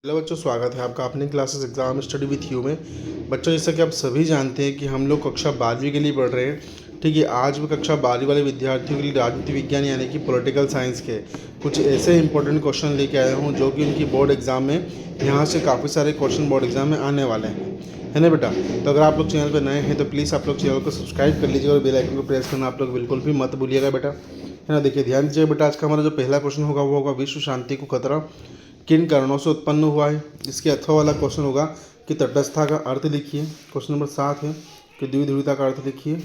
Hello बच्चों, स्वागत है आपका अपने classes exam study with you में। बच्चों, जैसा कि आप सभी जानते हैं कि हम लोग कक्षा 12वीं के लिए पढ़ रहे हैं। ठीक है, आज मैं कक्षा 12वीं वाले विद्यार्थियों के लिए राजनीति विज्ञान यानी कि पॉलिटिकल साइंस के कुछ ऐसे इंपॉर्टेंट क्वेश्चन लेके आया हूँ जो कि उनकी बोर्ड एग्जाम में यहाँ से काफ़ी सारे क्वेश्चन बोर्ड एग्जाम में आने वाले हैं, है ना बेटा। तो अगर आप लोग चैनल पर नए हैं तो प्लीज़ आप लोग चैनल को सब्सक्राइब कर लीजिए और बेल आइकन को प्रेस करना आप लोग बिल्कुल भी मत भूलिएगा बेटा, है ना। देखिए, ध्यान दीजिए बेटा, आज का हमारा जो पहला क्वेश्चन होगा वो होगा विश्व शांति को खतरा किन कारणों से उत्पन्न हुआ है। इसके अथवा वाला क्वेश्चन होगा कि तटस्थता का अर्थ लिखिए। क्वेश्चन नंबर 7 है कि द्विध्रुवता का अर्थ लिखिए।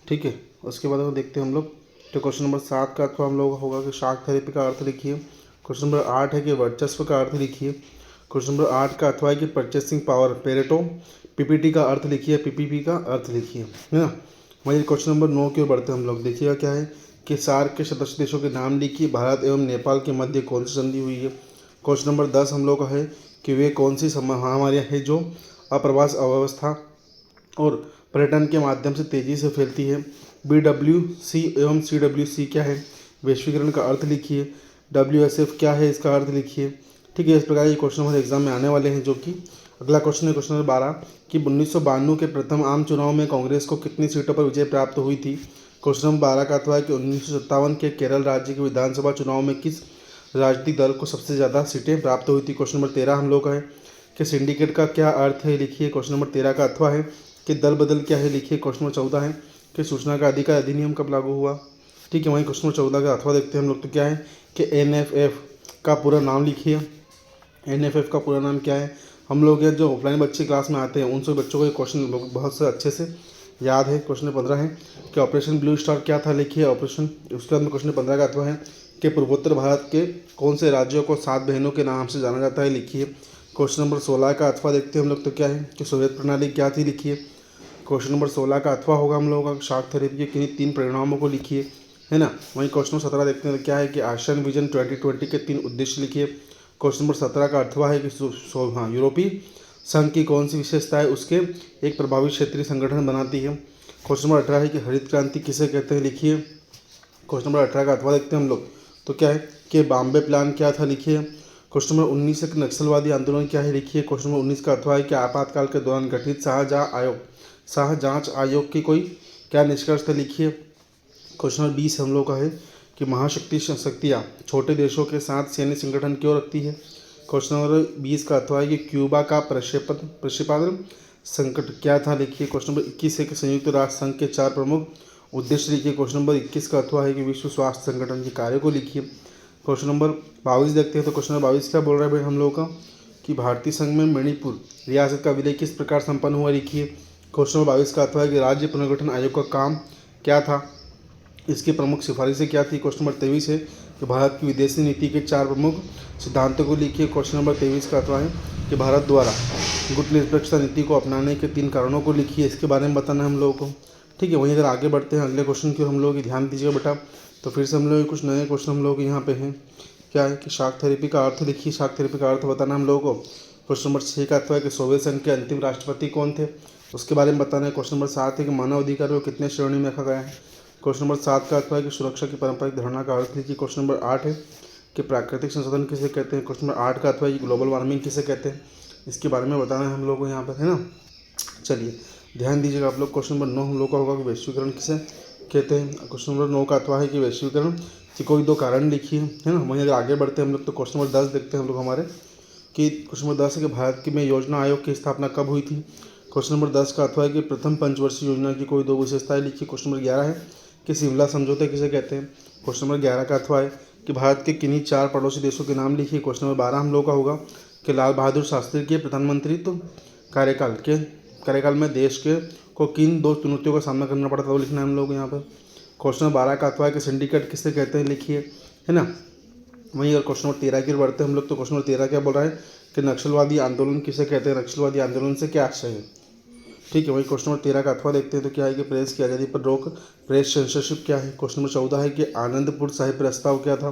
ठीक है, उसके बाद देखते हैं हम लोग। तो क्वेश्चन नंबर 7 का अथवा हम लोग होगा कि शाक थेरेपी का अर्थ लिखिए। क्वेश्चन नंबर 8 है कि वर्चस्व का अर्थ लिखिए। क्वेश्चन नंबर 8 का अथवा है कि परचेसिंग पावर पेरेटो। पीपीटी का अर्थ लिखिए, पीपीपी का अर्थ लिखिए, है ना। वही क्वेश्चन नंबर 9 की ओर बढ़ते हैं हम लोग। देखिएगा क्या है कि सार्क के सदस्य देशों के नाम लिखिए। भारत एवं नेपाल के मध्य कौन सी संधि हुई है। क्वेश्चन नंबर 10 हम लोग का है कि वे कौन सी महामारियाँ हैं जो अप्रवास अव्यवस्था और पर्यटन के माध्यम से तेज़ी से फैलती है। BWC एवं CWC क्या है, वैश्वीकरण का अर्थ लिखिए। WSF क्या है, इसका अर्थ लिखिए। ठीक है, इस प्रकार ये क्वेश्चन हमारे एग्जाम में आने वाले हैं। जो कि अगला क्वेश्चन है क्वेश्चन नंबर 12 कि 1992 के प्रथम आम चुनाव में कांग्रेस को कितनी सीटों पर विजय प्राप्त हुई थी। क्वेश्चन नंबर 12 का अथवा है कि 1957 के केरल राज्य के विधानसभा चुनाव में किस राजनीतिक दल को सबसे ज़्यादा सीटें प्राप्त हुई थी। क्वेश्चन नंबर 13 हम लोग का है कि सिंडिकेट का क्या अर्थ है, लिखिए। क्वेश्चन नंबर 13 का अथवा है कि दल बदल क्या है, लिखिए। क्वेश्चन नंबर 14 है कि सूचना का अधिकार अधिनियम कब लागू हुआ। ठीक है, वहीं क्वेश्चन नंबर 14 का अथवा देखते हैं हम लोग। तो क्या है कि NFF का पूरा नाम लिखिए। NFF का पूरा नाम क्या है। हम लोग ये जो ऑफलाइन बच्चे क्लास में आते हैं उन सब बच्चों को ये क्वेश्चन बहुत से अच्छे से याद है। क्वेश्चन नंबर 15 है कि ऑपरेशन ब्लू स्टार क्या था, लिखिए ऑपरेशन। उसके बाद में क्वेश्चन 15 का अथवा है कि पूर्वोत्तर भारत के कौन से राज्यों को 7 बहनों के नाम से जाना जाता है, लिखिए। क्वेश्चन नंबर 16 का अथवा देखते हैं हम लोग। तो क्या है कि सोवियत प्रणाली क्या थी, लिखिए। क्वेश्चन नंबर 16 का अथवा होगा हम लोगों का शार्क थेरेपी के किन्हीं 3 परिणामों को लिखिए, है ना। वहीं क्वेश्चन नंबर 17 देखते हैं क्या है कि आसियान विजन 2020 के 3 उद्देश्य लिखिए। क्वेश्चन नंबर 17 का अथवा है कि यूरोपीय संघ की कौन सी विशेषता है उसके एक प्रभावी क्षेत्रीय संगठन बनाती है। क्वेश्चन नंबर 18 है कि हरित क्रांति किसे कहते हैं, लिखिए। क्वेश्चन नंबर 18 का अथवा देखते हैं हम लोग। तो क्या है कि बॉम्बे प्लान क्या था, लिखिए। क्वेश्चन नंबर 19 है कि नक्सलवादी आंदोलन क्या है, लिखिए। क्वेश्चन नंबर 19 का अथवा है कि आपातकाल के दौरान गठित शाह जांच आयोग की कोई क्या निष्कर्ष था, लिखिए। क्वेश्चन नंबर 20 हम लोग का है कि शक्तियाँ छोटे देशों के साथ सैन्य संगठन क्यों रखती है। क्वेश्चन नंबर 20 का अथवा है कि क्यूबा का प्रक्षेपण संकट क्या था, लिखिए। क्वेश्चन नंबर 21 है कि संयुक्त राष्ट्र संघ के 4 प्रमुख उद्देश्य लिखिए। क्वेश्चन नंबर 21 का अथवा है कि विश्व स्वास्थ्य संगठन के कार्य को लिखिए। क्वेश्चन नंबर 22 देखते हैं। तो क्वेश्चन नंबर 22 क्या बोल रहा है भाई हम लोगों का कि भारतीय संघ में मणिपुर रियासत का विलय किस प्रकार संपन्न हुआ, लिखिए। क्वेश्चन नंबर 22 का अथवा है कि राज्य पुनर्गठन आयोग का काम क्या था, इसकी प्रमुख सिफारिशें क्या थी। क्वेश्चन नंबर 23 है कि भारत की विदेशी नीति के 4 प्रमुख सिद्धांतों को लिखिए। क्वेश्चन नंबर 23 का अथवा है कि भारत द्वारा गुटनिरपेक्षता नीति को अपनाने के 3 कारणों को लिखिए। इसके बारे में बताना है हम लोगों को। ठीक है, वहीं अगर आगे बढ़ते हैं अगले क्वेश्चन की हम लोग ध्यान दीजिएगा बेटा। तो फिर से हम लोग कुछ नए क्वेश्चन हम लोग यहाँ पे हैं। क्या है कि शाक थेरेपी का अर्थ लिखिए। शाक थेरेपी का अर्थ बताना हम लोगों को। क्वेश्चन नंबर 6 का अथवा है कि सोवियत संघ के अंतिम राष्ट्रपति कौन थे, उसके बारे में बताना है। क्वेश्चन नंबर 7 है कि मानव अधिकारों को कितने श्रेणी में रखा गया है। क्वेश्चन नंबर 7 का अथवा है कि सुरक्षा की पारंपरिक धारणा का अर्थ लिखिए। क्वेश्चन नंबर 8 है कि प्राकृतिक संसाधन किसे कहते हैं। क्वेश्चन नंबर 8 का अथवा है कि ग्लोबल वार्मिंग किसे कहते हैं, इसके बारे में बताना है हम लोग को यहाँ पर, है ना। चलिए ध्यान दीजिएगा आप लोग। क्वेश्चन नंबर 9 हम लोग का होगा कि वैश्वीकरण किसे कहते हैं। क्वेश्चन नंबर 9 का अथवा है कि वैश्वीकरण की कोई 2 कारण लिखिए, है ना। वहीं अगर आगे बढ़ते हैं हम लोग तो क्वेश्चन नंबर 10 देखते हैं हम लोग हमारे कि क्वेश्चन नंबर 10 है कि भारत की में योजना आयोग की स्थापना कब हुई थी। क्वेश्चन नंबर 10 का अथवा है कि प्रथम पंचवर्षीय योजना की कोई 2 विशेषताएं लिखिए। क्वेश्चन नंबर 11 है कि शिमला समझौते किसे कहते हैं। क्वेश्चन नंबर 11 का अथवा है कि भारत के किन्हीं 4 पड़ोसी देशों के नाम लिखिए। क्वेश्चन नंबर 12 हम लोग का होगा कि लाल बहादुर शास्त्री के प्रधानमंत्रित्व कार्यकाल में देश के को किन 2 चुनौतियों का सामना करना पड़ा था, वो लिखना है हम लोग यहाँ पर। क्वेश्चन नंबर 12 का अथवा है कि सिंडिकेट किसे कहते हैं, लिखिए, है ना। वहीं अगर क्वेश्चन नंबर 13 की ओर बढ़ते हैं हम लोग तो क्वेश्चन नंबर 13 क्या बोल रहा है कि नक्सलवादी आंदोलन किसे कहते हैं, नक्सलवादी आंदोलन से क्या आशय है। ठीक है, वही क्वेश्चन नंबर 13 का अथवा देखते हैं तो क्या है कि प्रेस की आज़ादी पर रोक, प्रेस सेंसरशिप क्या है। क्वेश्चन नंबर 14 है कि आनंदपुर साहिब प्रस्ताव क्या था।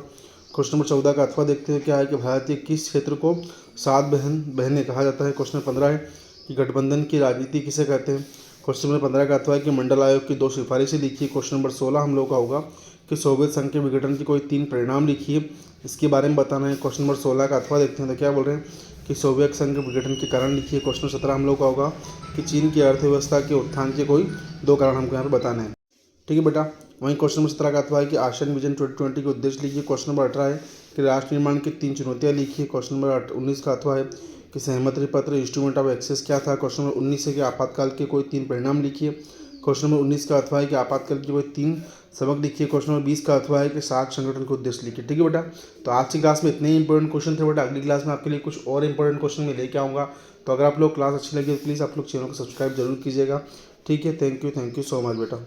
क्वेश्चन नंबर 14 का अथवा देखते हैं क्या है कि भारत के किस क्षेत्र को 7 बहनें कहा जाता है। क्वेश्चन नंबर 15 है कि गठबंधन की राजनीति किसे कहते हैं। क्वेश्चन नंबर 15 का अथवा है कि मंडल आयोग की 2 सिफारिशें लिखिए। क्वेश्चन नंबर 16 हम लोग का होगा कि सोवियत संघ के विघटन के कोई 3 परिणाम लिखिए, इसके बारे में बताना है। क्वेश्चन नंबर 16 का अथवा देखते हैं तो क्या बोल रहे हैं कि सोवियत संघ के विघटन के कारण लिखिए। क्वेश्चन 17 हम लोग का होगा कि चीन की अर्थव्यवस्था के उत्थान के कोई 2 कारण हमको यहाँ पर बताना है। ठीक है बेटा। वहीं क्वेश्चन नंबर 17 का अथवा है कि आसियान विजन 2020 के उद्देश्य लिखिए। क्वेश्चन नंबर 18 है कि राष्ट्र निर्माण की 3 चुनौतियाँ लिखिए। क्वेश्चन नंबर 19 का अथवा है कि सहमति पत्र इंस्ट्रूमेंट ऑफ एक्सेस क्या था। क्वेश्चन नंबर 19 है कि आपातकाल के कोई 3 परिणाम लिखिए। क्वेश्चन नंबर 19 का अथवा है कि आपातकाल के कोई 3 सबक लिखिए। क्वेश्चन नंबर 20 का अथवा है कि सार्क संगठन के उद्देश्य लिखिए। ठीक है बेटा। तो आज की क्लास में इतने ही इंपॉर्टेंट क्वेश्चन थे बेटा। अगली क्लास में आपके लिए कुछ और इंपॉर्टेंट क्वेश्चन में लेके आऊँगा। तो अगर आप लोग क्लास अच्छी लगी तो प्लीज़ आप लोग चैनल को सब्सक्राइब जरूर कीजिएगा। ठीक है। थैंक यू सो मच बेटा।